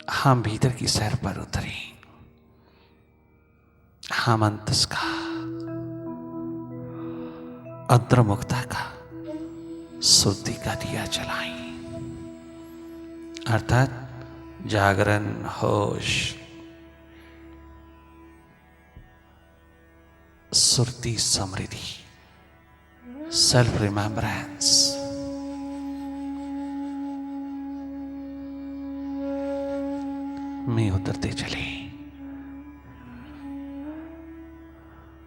हम भीतर की सैर पर उतरे, हम अंतस का, अंतर्मुखता का, सुरती का दिया जलाएं, अर्थात जागरण, होश, सुरती, समृद्धि, सेल्फ रिमेम्बरेंस में उतरते चले।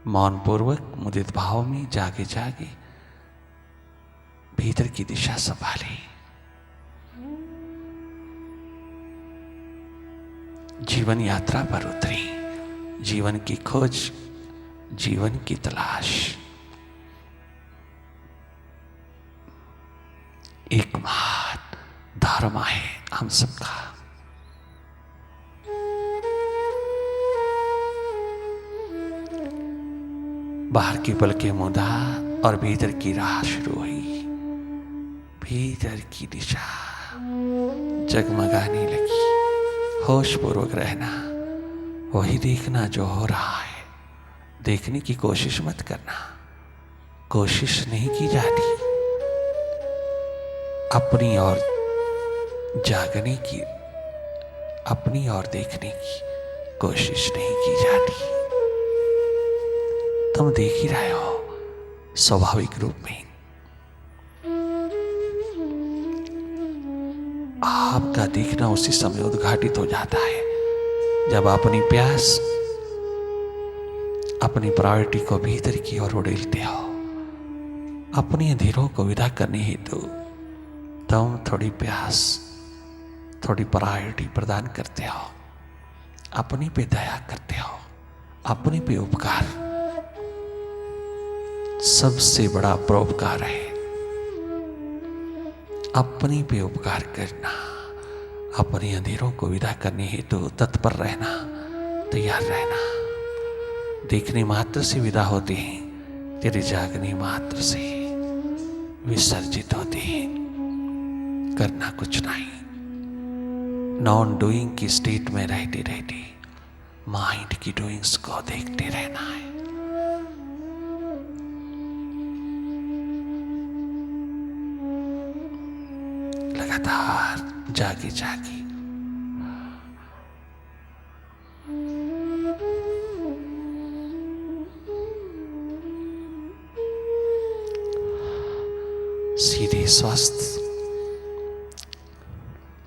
मौन पूर्वक मुदित भाव में जागे जागे भीतर की दिशा संभाले। जीवन यात्रा पर उतरे, जीवन की खोज, जीवन की तलाश। एक महान धर्म है हम सबका। बाहर की पलकें मुदा और भीतर की राह शुरू हुई। भीतर की दिशा जगमगाने लगी। होश पूर्वक रहना, वही देखना जो हो रहा है। देखने की कोशिश मत करना, कोशिश नहीं की जाती। अपनी ओर जागने की, अपनी ओर देखने की कोशिश नहीं की जाती। तुम देख ही रहे हो स्वाभाविक रूप में। आपका देखना उसी समय उद्घाटित हो जाता है जब अपनी प्यास, अपनी प्रायोरिटी को भीतर की ओर उड़ेलते हो। अपनी अंधेरों को विदा करने हेतु तुम थोड़ी प्यास, थोड़ी प्रायोरिटी प्रदान करते हो। अपने पे दया करते हो, अपने पे उपकार। सबसे बड़ा परोपकार है अपने पे उपकार करना। अपने अंधेरों को विदा करने हेतु तत्पर रहना, तैयार रहना। देखने मात्र से विदा होते हैं, तेरे जागने मात्र से विसर्जित होते हैं। करना कुछ नहीं। नॉन डूइंग की स्टेट में रहते रहते माइंड की डूइंग्स को देखते रहना है। लगातार जागे जागे सीधे, स्वस्थ,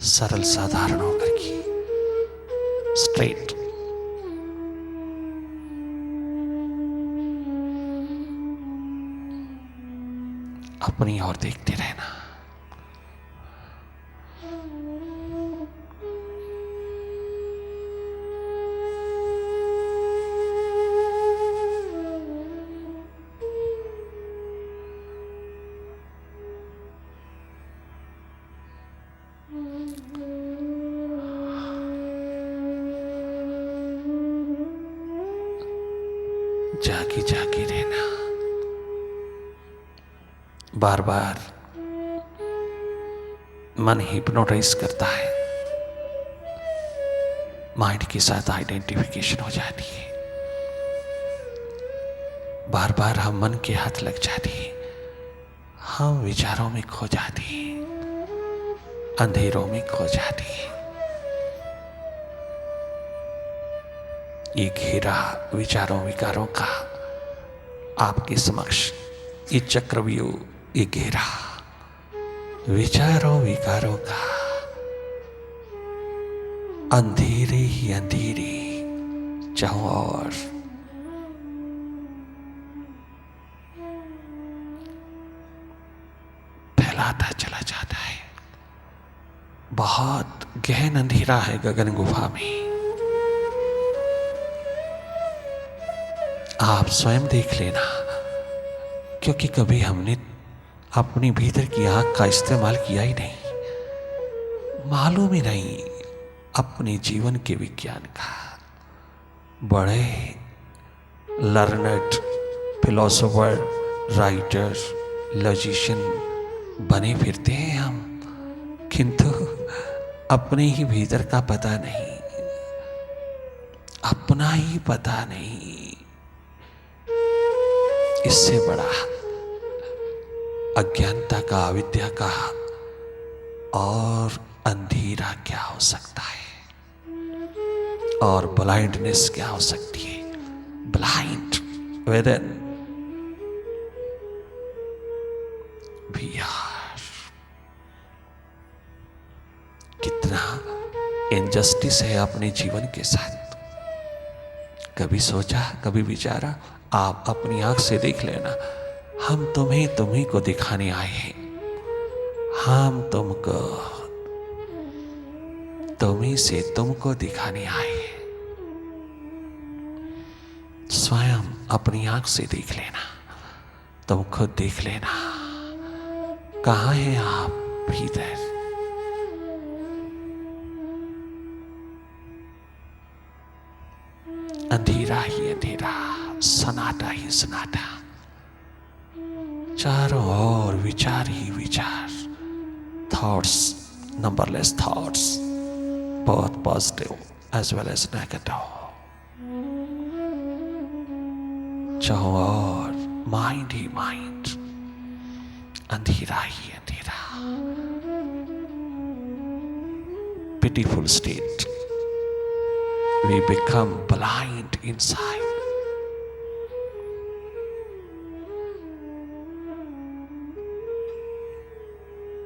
सरल, साधारण होकर के स्ट्रेट अपनी ओर देखते रहना। जागे जागे रहना। बार बार मन हिप्नोटाइज करता है, माइंड के साथ आइडेंटिफिकेशन हो जाती है। बार बार हम मन के हाथ लग जाते हैं, हम विचारों में खो जाते हैं, अंधेरों में खो जाते हैं। ये घेरा विचारों विकारों का आपके समक्ष, ये चक्रव्यूह, ये घेरा विचारों विकारों का, अंधेरे ही अंधेरे चारों ओर फैलाता चला जाता है। बहुत गहन अंधेरा है गगन गुफा में। आप स्वयं देख लेना, क्योंकि कभी हमने अपनी भीतर की आंख का इस्तेमाल किया ही नहीं। मालूम ही नहीं अपने जीवन के विज्ञान का। बड़े लर्नड फिलोसोफर, राइटर, लॉजिशियन बने फिरते हैं हम, किंतु अपने ही भीतर का पता नहीं, अपना ही पता नहीं। इससे बड़ा अज्ञानता का, अविद्या का और अंधेरा क्या हो सकता है? और ब्लाइंडनेस क्या हो सकती है? ब्लाइंड विदिन भी यार, कितना इनजस्टिस है अपने जीवन के साथ। कभी सोचा, कभी विचारा? आप अपनी आंख से देख लेना। हम तुम्ही को दिखाने आए हैं। हम तुमको, तुम्ही से तुमको दिखाने आए हैं। स्वयं अपनी आंख से देख लेना, तुम खुद देख लेना, कहां है आप भीतर? अंधेरा ही अंधेरा, सन्नाटा ही सन्नाटा, चारों ओर विचार ही विचार, thoughts, numberless thoughts, both positive as well as negative. चारों ओर माइंड ही माइंड, अंधेरा ही अंधेरा। Pitiful state. We become blind inside.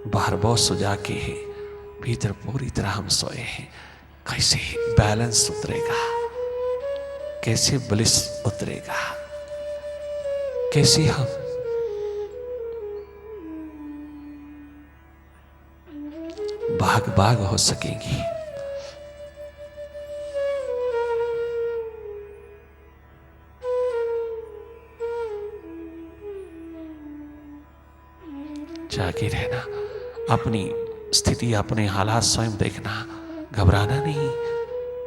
बाहर बहुत सुजा के हैं, भीतर पूरी तरह हम सोए हैं। कैसे बैलेंस उतरेगा? कैसे ब्लिस उतरेगा? कैसे हम भाग भाग हो सकेंगे? जागे रहना, अपनी स्थिति, अपने हालात स्वयं देखना, घबराना नहीं।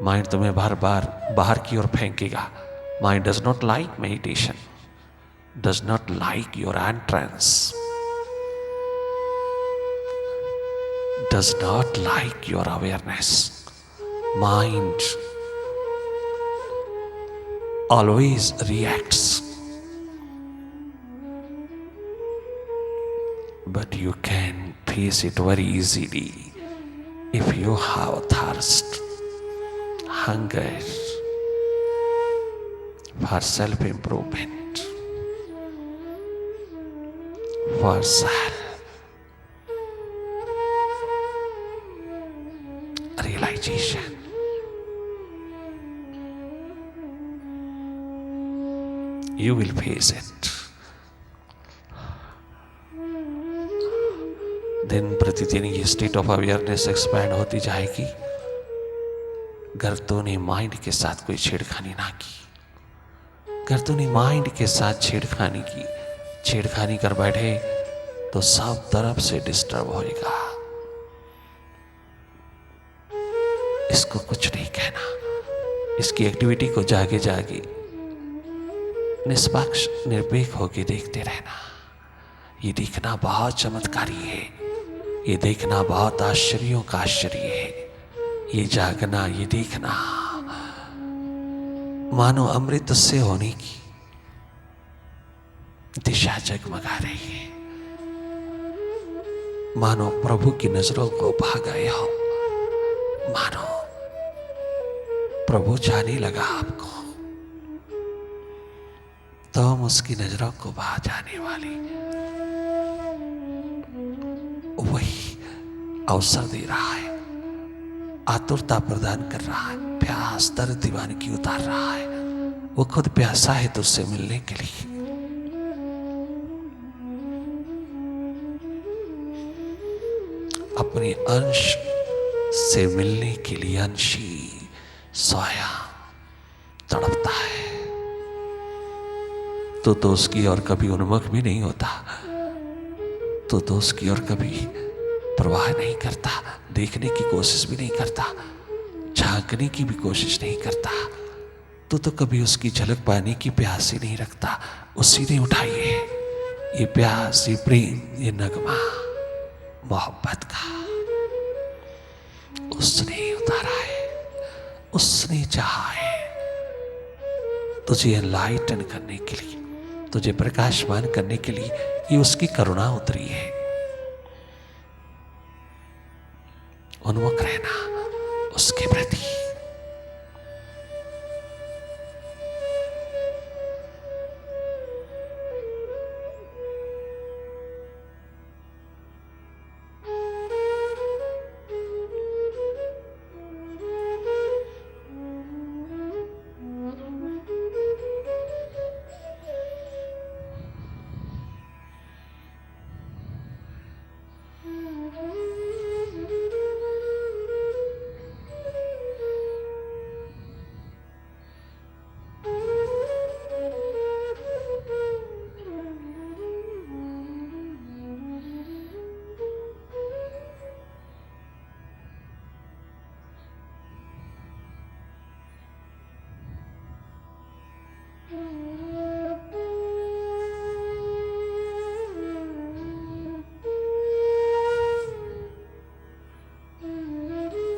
माइंड तुम्हें बार बार बाहर की ओर फेंकेगा। Mind does not like meditation, does not like your entrance, does not like your awareness. Mind always reacts, but you can face it very easily if you have thirst, hunger for self-improvement, for self-realization. You will face it. दिन प्रतिदिन ये state of awareness expand होती जाएगी। अगर तूने mind के साथ कोई छेड़खानी ना की, अगर तूने माइंड के साथ छेड़खानी की, छेड़खानी कर बैठे तो सब तरफ से डिस्टर्ब होएगा। इसको कुछ नहीं कहना, इसकी एक्टिविटी को जागे जागे निष्पक्ष निरपेक्ष होकर देखते रहना। ये देखना बहुत चमत्कारी है, ये देखना बहुत आश्चर्यों का आश्चर्य है। ये जागना, ये देखना मानो अमृत से होने की दिशा जगमगा रही है, मानो प्रभु की नजरों को भा गए हो, मानो प्रभु जाने लगा आपको, तो हम उसकी नजरों को भा जाने वाली वही अवसर दे रहा है, आतुरता प्रदान कर रहा है, प्यास दर्द दीवानगी उतार रहा है। वो खुद प्यासा है तुझसे मिलने के लिए। अपने अंश से मिलने के लिए अंशी सोया तड़पता है, तो उसकी ओर कभी उन्मुख भी नहीं होता, तो उसकी ओर कभी परवाह नहीं करता, देखने की कोशिश भी नहीं करता, झांकने की भी कोशिश नहीं करता। तो कभी उसकी झलक पाने की प्यास ही नहीं रखता। उसी ने उठाई है ये प्यास, ये प्रेम, ये नगमा मोहब्बत का। उसने उतारा है, उसने चाहा है तुझे एनलाइटन करने के लिए, तुझे प्रकाशमान करने के लिए। ये उसकी करुणा उतरी है। उन्मुख रहना उसके प्रति।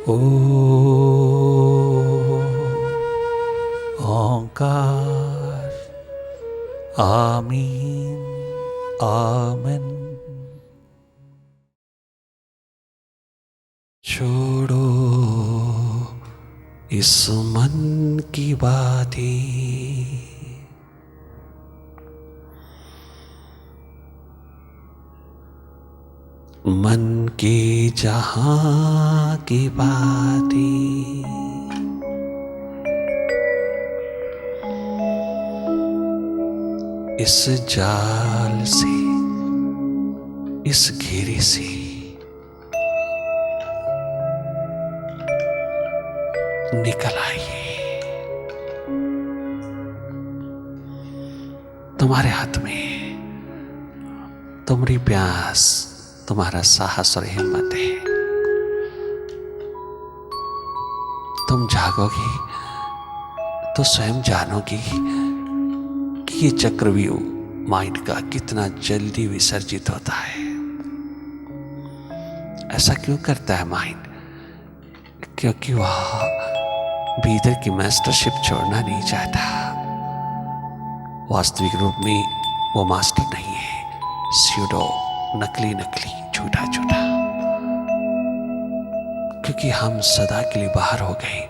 ओ ओंकार, आमीन आमन। छोड़ो इस मन की बातें, मन के जहां की बातें, इस जाल से, इस घेरे से निकल आइए। तुम्हारे हाथ में तुम्हारी प्यास, तुम्हारा साहस और हिम्मत है। तुम जागोगी तो स्वयं जानोगी कि ये चक्रव्यूह माइंड का कितना जल्दी विसर्जित होता है। ऐसा क्यों करता है माइंड? क्योंकि वह भीतर की मास्टरशिप छोड़ना नहीं चाहता। वास्तविक रूप में वो मास्टर नहीं है, स्यूडो, नकली नकली, झूठा झूठा। क्योंकि हम सदा के लिए बाहर हो गए,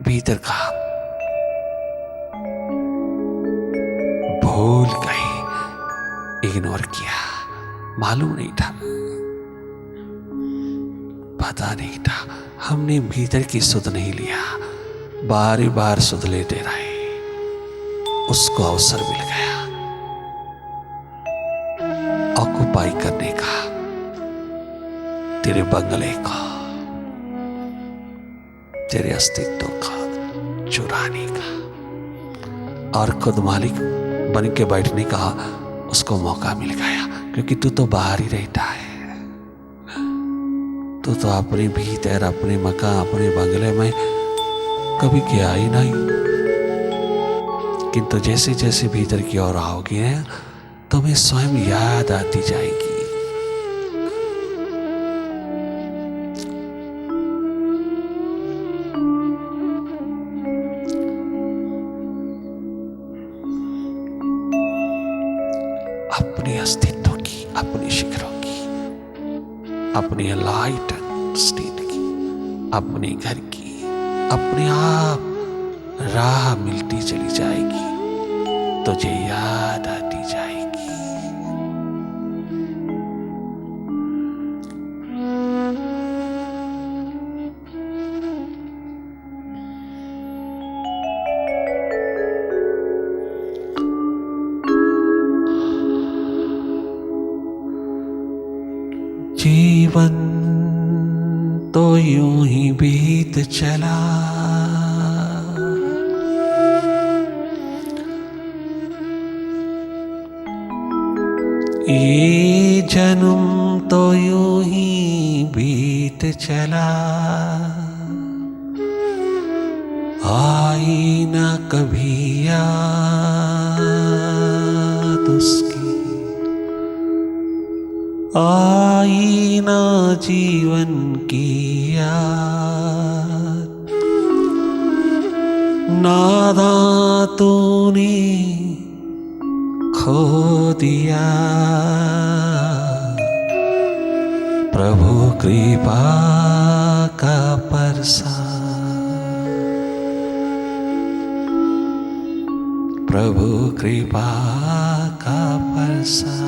भीतर का भूल गए, इग्नोर किया, मालूम नहीं था, पता नहीं था। हमने भीतर की सुध नहीं लिया, बार बार सुध लेते रहे। उसको अवसर मिल गया ऑक्युपाई करने का, तेरे बंगले का, तेरे अस्तित्व का चुराने का, और खुद मालिक बन के बैठने का उसको मौका मिल गया। क्योंकि तू तो बाहर ही रहता है, तू तो अपने भीतर, अपने मकान, अपने बंगले में कभी गया ही नहीं। किंतु जैसे जैसे भीतर की ओर आओगी ना, तुम्हें स्वयं याद आती जाएगी। अपने अस्तित्व की, अपने शिखरों की, अपने लाइट स्टेट की, अपने घर की, अपने आप राह मिलती चली जाएगी, तुझे याद आती जाएगी। जीवन तो यूं ही बीत चला, ये जन्म तो यूं ही बीत चला, आई ना कभी याद उसकी, आई ना जीवन की याद, नादा तूने खो दिया। प्रभु कृपा का प्रसाद, प्रभु कृपा का प्रसाद।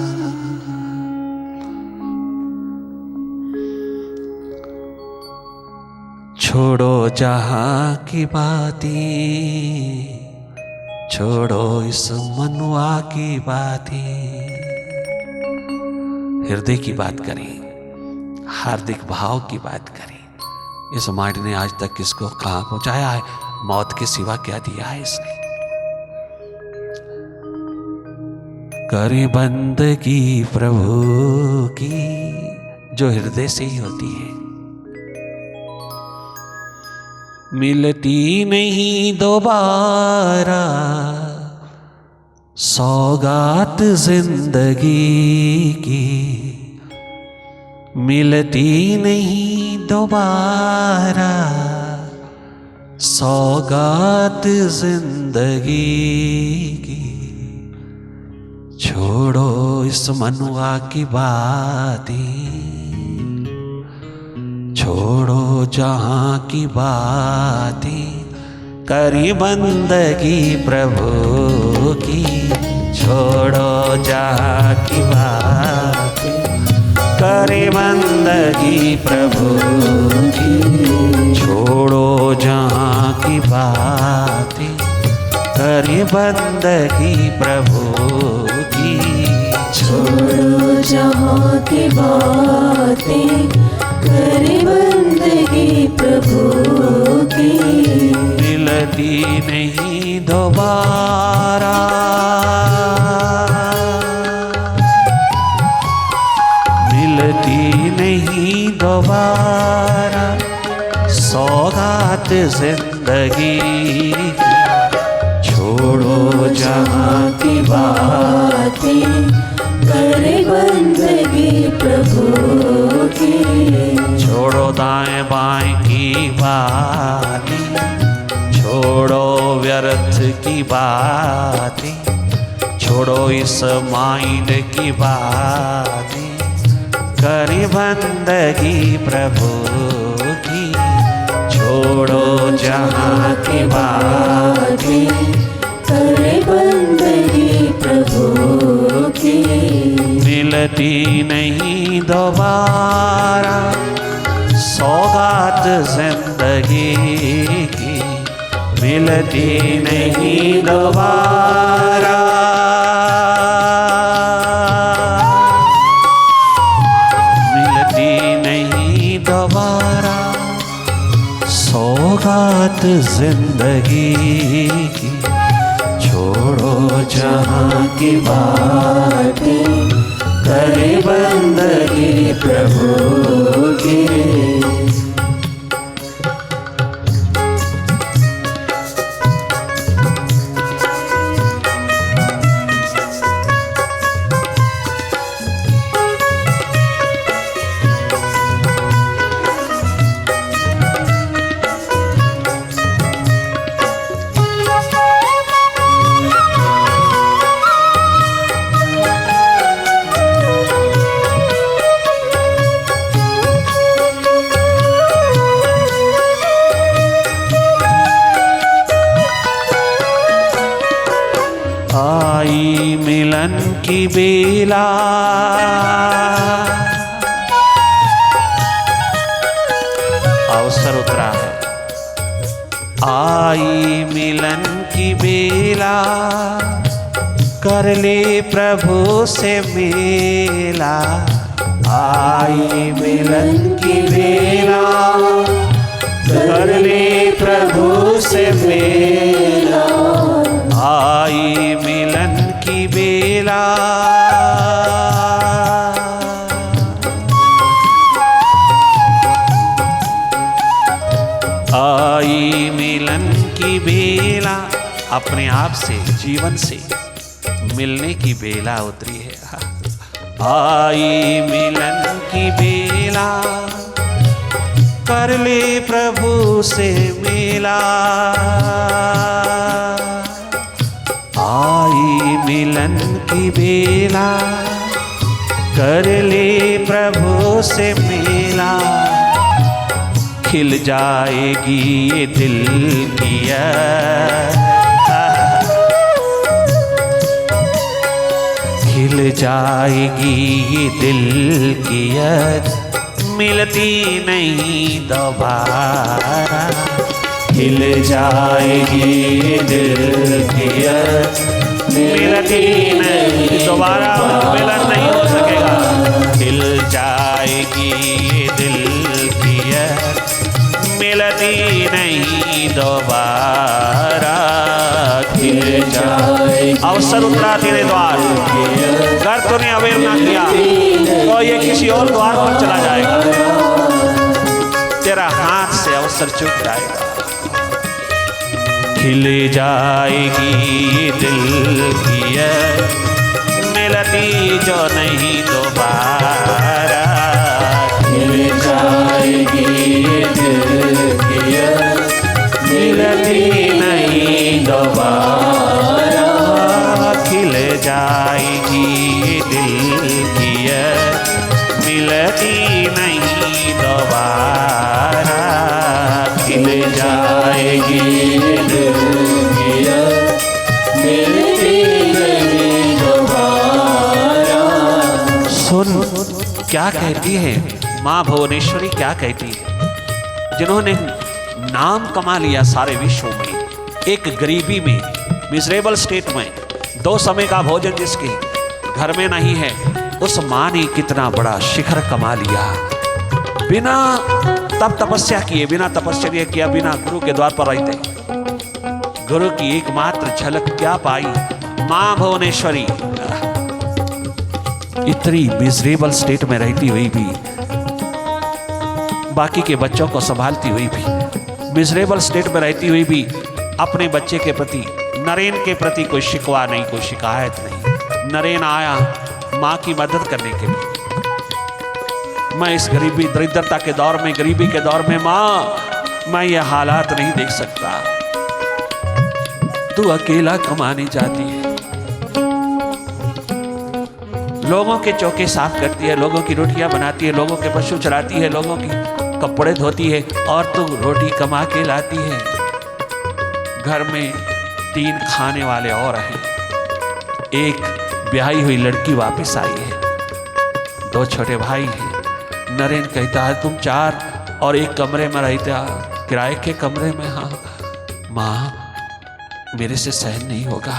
छोड़ो जहां की बातें, छोड़ो इस मनुआ की बातें, हृदय की बात करें, हार्दिक भाव की बात करें। इस माटी ने आज तक किसको कहां पहुंचाया है? मौत के सिवा क्या दिया है इसने? करे बंदगी प्रभु की जो हृदय से ही होती है। मिलती नहीं दोबारा सौगात जिंदगी की, मिलती नहीं दोबारा सौगात जिंदगी की। छोड़ो इस मनुआ की बातें, छोड़ो जहां की बातें, करी बंदगी प्रभु की। छोड़ो जहां की बातें, करे बंदगी प्रभु की। छोड़ो जहां की बातें, करे बंदगी प्रभु की। छोड़ो जहां की बातें, करे बंदगी प्रभु की। मिलती नहीं दोबारा मिलती नहीं दोबारा सौगात जिंदगी की। छोड़ो जहां की बातें, करे बंदगी प्रभु की। छोड़ो दाएं बाएं की बातें, छोड़ो व्यर्थ की बातें, छोड़ो इस माइंड की बातें, करी बंदगी प्रभु की। छोड़ो जहां की बातें, करे बंदगी प्रभु की। मिलती नहीं दोबारा सौगात जिंदगी की। मिलती नहीं दोबारा मिलती नहीं दोबारा सौगात जिंदगी की। छोड़ो जहां की बातें, करे बंदगी प्रभु की। आई मिलन की बेला, अवसर उतरा है। आई मिलन की बेला, कर ले प्रभु से मेला। आई मिलन की बेला, कर ले प्रभु से मेला। आई मिलन की बेला, आई मिलन की बेला। अपने आप से, जीवन से मिलने की बेला उतरी है। आई मिलन की बेला, कर ले प्रभु से मिला। आई मिलन की बेला, कर ले प्रभु से मिला। खिल जाएगी ये दिल की खिल जाएगी ये दिल की मिलती नहीं दोबारा। खिल जाएगी ये दिल की मिलती नहीं दोबारा, मिलन नहीं हो सकेगा। खिल जाएगी ये दिल की मिलती नहीं दोबारा। खिल जाएगी। अवसर उतरा तेरे द्वार, अगर तूने अवेयर ना किया तो ये किसी और द्वार पर चला जाएगा। तेरा हाथ से अवसर चूक जाएगा। खिल जाएगी ये दिल की मिलती जो नहीं दोबारा। खिल जाएगी ये दिल की मिलती नहीं दोबारा। खिल जाएगी ये दिल की मिलती नहीं दोबारा। खिल जाएगी ये दिल की मिलती नहीं दोबारा। सुन क्या कहती है माँ भुवनेश्वरी, क्या कहती है। जिन्होंने नाम कमा लिया सारे विश्व में, एक गरीबी में, मिजरेबल स्टेट में, 2 समय का भोजन जिसके घर में नहीं है, उस माँ ने कितना बड़ा शिखर कमा लिया। बिना तप तपस्या किए, बिना तपस्या किया, बिना गुरु के द्वार पर रहते, गुरु की एकमात्र झलक क्या पाई माँ भुवनेश्वरी। इतनी मिजरेबल स्टेट में रहती हुई भी, बाकी के बच्चों को संभालती हुई भी, मिजरेबल स्टेट में रहती हुई भी, अपने बच्चे के प्रति, नरेन के प्रति कोई शिकवा नहीं, कोई शिकायत नहीं। नरेन आया माँ की मदद करने के लिए। मैं इस गरीबी दरिद्रता के दौर में, गरीबी के दौर में माँ, मैं ये हालात नहीं देख सकता। तू अकेला कमाने जाती है, लोगों के चौके साफ करती है, लोगों की रोटियां बनाती है, लोगों के पशु चराती है, लोगों की कपड़े धोती है, और तू रोटी कमा के लाती है। घर में 3 खाने वाले और हैं, एक ब्याही हुई लड़की वापस आई है, 2 छोटे भाई हैं। नरेन कहता है तुम 4 और एक कमरे में रहते, किराए के कमरे में। हाँ माँ, मेरे से सहन नहीं होगा।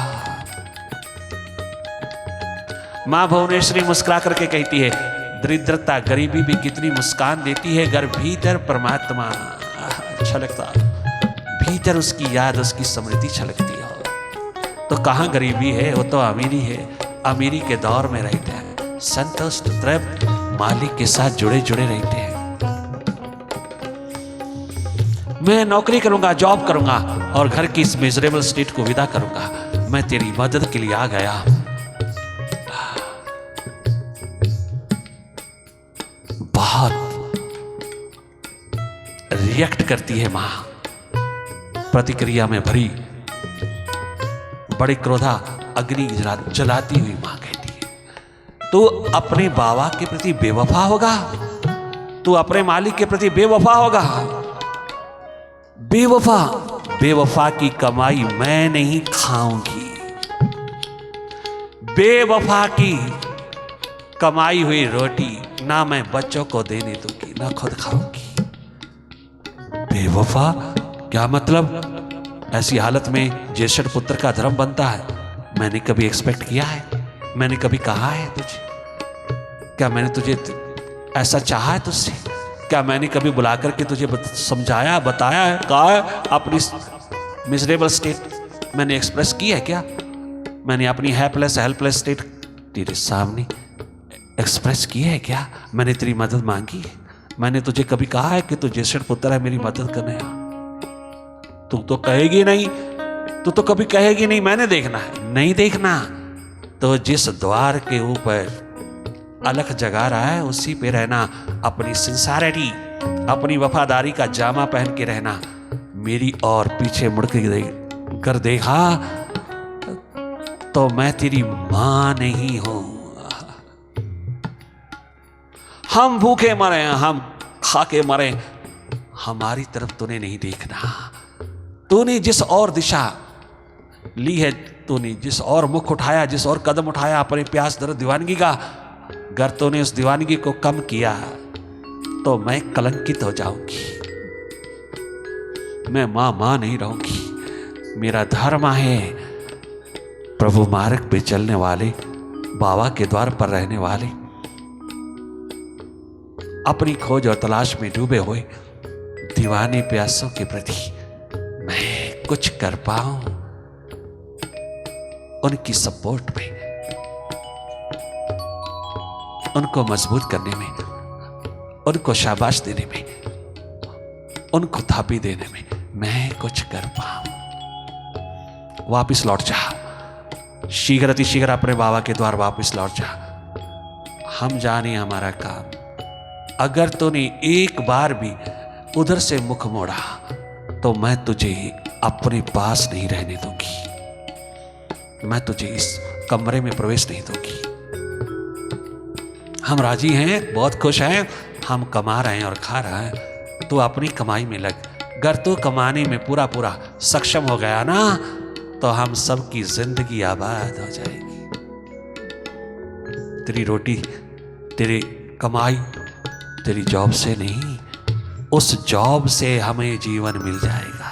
माँ भुवनेश्वरी मुस्कुरा करके कहती है, दरिद्रता गरीबी भी कितनी मुस्कान देती है, घर भीतर परमात्मा छलकता, भीतर उसकी याद, उसकी स्मृति छलकती है। तो कहाँ गरीबी है, वो तो अमीरी है। अमीरी के दौर में रहते हैं, संतुष्ट तृप्त मालिक के साथ जुड़े जुड़े रहते हैं। मैं नौकरी करूंगा, जॉब करूंगा और घर की इस मिजरेबल स्टेट को विदा करूंगा। मैं तेरी मदद के लिए आ गया। बहुत रिएक्ट करती है मां, प्रतिक्रिया में भरी, बड़ी क्रोधा अग्नि जलाती हुई मां कहती है, तू अपने बाबा के प्रति बेवफा होगा, तू अपने मालिक के प्रति बेवफा होगा। बेवफा, बेवफा की कमाई मैं नहीं खाऊंगी, बेवफा की कमाई हुई रोटी ना मैं बच्चों को देने दूंगी, ना खुद खाऊंगी। बेवफा क्या मतलब? ऐसी हालत में ज्येष्ठ पुत्र का धर्म बनता है। मैंने कभी एक्सपेक्ट किया है? मैंने कभी कहा है तुझे? क्या मैंने तुझे ऐसा चाहा है तुझसे? क्या मैंने कभी बुला करके तुझे समझाया, बताया है, कहा है अपनी मिजरेबल स्टेट मैंने एक्सप्रेस की है क्या? मैंने अपनी हेल्पलेस स्टेट तेरे सामने एक्सप्रेस की है क्या? मैंने तेरी मदद मांगी है? मैंने तुझे कभी कहा है कि तू ज्येष्ठ पुत्र है, मेरी मदद करने आ? तू तो कहेगी नहीं, तू तो कभी कहेगी नहीं मैंने देखना है। नहीं देखना तो जिस द्वार के ऊपर अलख जगा रहा है उसी पे रहना, अपनी सिंसारिटी, अपनी वफादारी का जामा पहन के रहना। मेरी और पीछे मुड़ कर देखा तो मैं तेरी मां नहीं हूं। हम भूखे मरे, हम खाके मरे, हमारी तरफ तूने नहीं देखना। तूने जिस और दिशा ली है, तूने जिस और मुख उठाया, जिस और कदम उठाया अपने प्यास दर्द दीवानगी का, अगर तूने उस दीवानगी को कम किया तो मैं कलंकित हो जाऊंगी। मैं मां नहीं रहूंगी। मेरा धर्म है प्रभु मार्ग पे चलने वाले, बाबा के द्वार पर रहने वाले, अपनी खोज और तलाश में डूबे हुए दीवाने प्यासों के प्रति मैं कुछ कर पाऊं, उनकी सपोर्ट में, उनको मजबूत करने में, उनको शाबाश देने में, उनको थापी देने में मैं कुछ कर पाऊं। वापिस लौट जा, शीघ्र अति शीघ्र अपने बाबा के द्वार वापिस लौट जा। हम जाने हमारा काम। अगर तूने एक बार भी उधर से मुख मोड़ा तो मैं तुझे अपने पास नहीं रहने दूंगी, मैं तुझे इस कमरे में प्रवेश नहीं दूंगी। हम राजी हैं, बहुत खुश हैं, हम कमा रहे हैं और खा रहे हैं, तू अपनी कमाई में लग। अगर तू कमाने में पूरा पूरा सक्षम हो गया ना तो हम सबकी जिंदगी आबाद हो जाएगी। तेरी रोटी, तेरी कमाई, तेरी जॉब से नहीं, उस जॉब से हमें जीवन मिल जाएगा।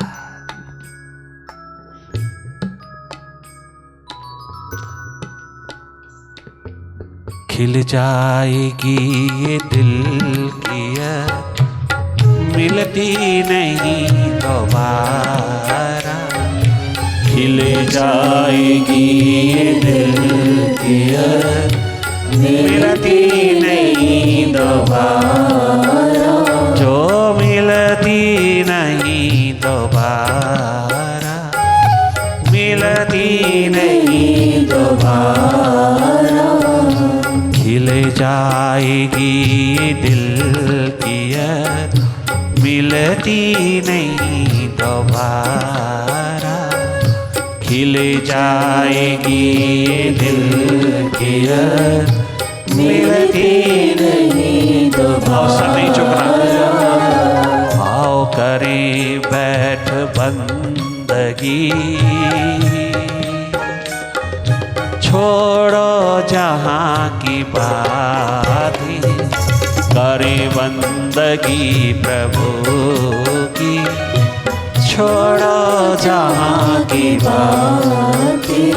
खिल जाएगी ये दिल की मिलती नहीं दोबारा। खिल जाएगी ये दिल की मिलती नहीं दोबारा, जो मिलती नहीं दोबारा, मिलती नहीं दोबारा। खिल जाएगी ये दिल की मिलती नहीं दोबारा। खिल जाएगी ये दिल की मिलती नहीं दोबारा। नहीं चुकना। आओ करें बैठ बंदगी, छोड़ो जहां की बातें, करें बंदगी प्रभु की, छोड़ो जहां की बातें।